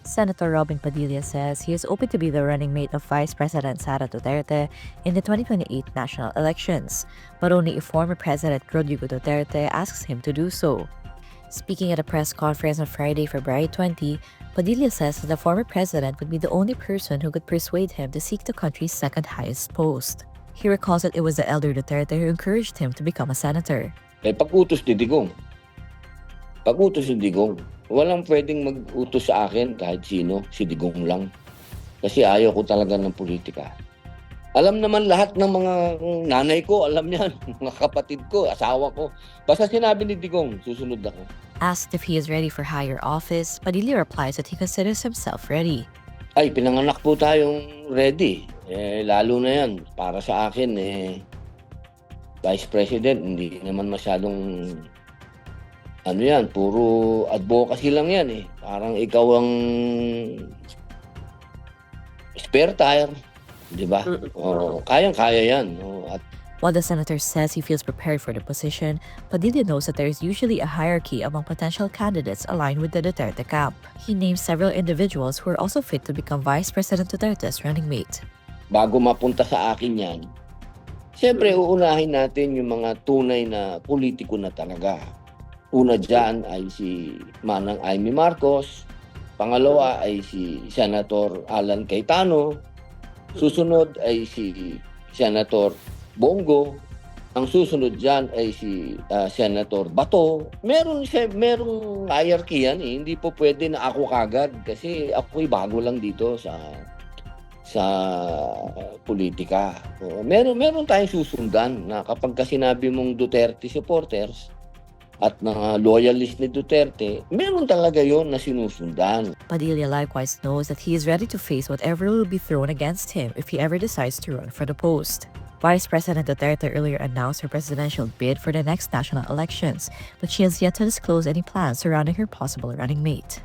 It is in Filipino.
Senator Robin Padilla says he is open to be the running mate of Vice President Sara Duterte in the 2028 national elections, but only if former President Rodrigo Duterte asks him to do so. Speaking at a press conference on Friday, February 20, Padilla says that the former president would be the only person who could persuade him to seek the country's second highest post. He recalls that it was the elder Duterte who encouraged him to become a senator. Pag-utos ni Digong. Pag-utos ni Digong. Walang pwedeng mag-utos sa akin kahit sino, si Digong lang. Kasi ayaw ko talaga ng politika. Alam naman lahat ng mga nanay ko, alam niyan, mga kapatid ko, asawa ko. Basta sinabi ni Digong, susunod ako. Asked if he is ready for higher office, Padilla replies that he considers himself ready. Ay, pinanganak po tayong ready. Lalo na yan, para sa akin, Vice President, hindi naman masyadong ano yan, puro advocacy lang yan eh. Parang ikaw ang spare tire, di ba? Kayang-kaya yan. At while the senator says he feels prepared for the position, Padilla knows that there is usually a hierarchy among potential candidates aligned with the Duterte camp. He names several individuals who are also fit to become Vice President Duterte's running mate. Bago mapunta sa akin yan, siyempre uunahin natin yung mga tunay na politiko na talaga. Una dyan ay si Manang Amy Marcos, pangalawa ay si Senator Alan Cayetano, susunod ay si Senator Bongo, ang susunod dyan ay si Senator Bato. Merong hierarchy yan eh. Hindi po pwede na ako kagad kasi ako'y bago lang dito sa politika. Meron tayong susundan na kapag sinabi mong Duterte supporters at mga loyalist ni Duterte, meron talaga yon na sinusundan. Padilla likewise knows that he is ready to face whatever will be thrown against him if he ever decides to run for the post. Vice President Duterte earlier announced her presidential bid for the next national elections, but she has yet to disclose any plans surrounding her possible running mate.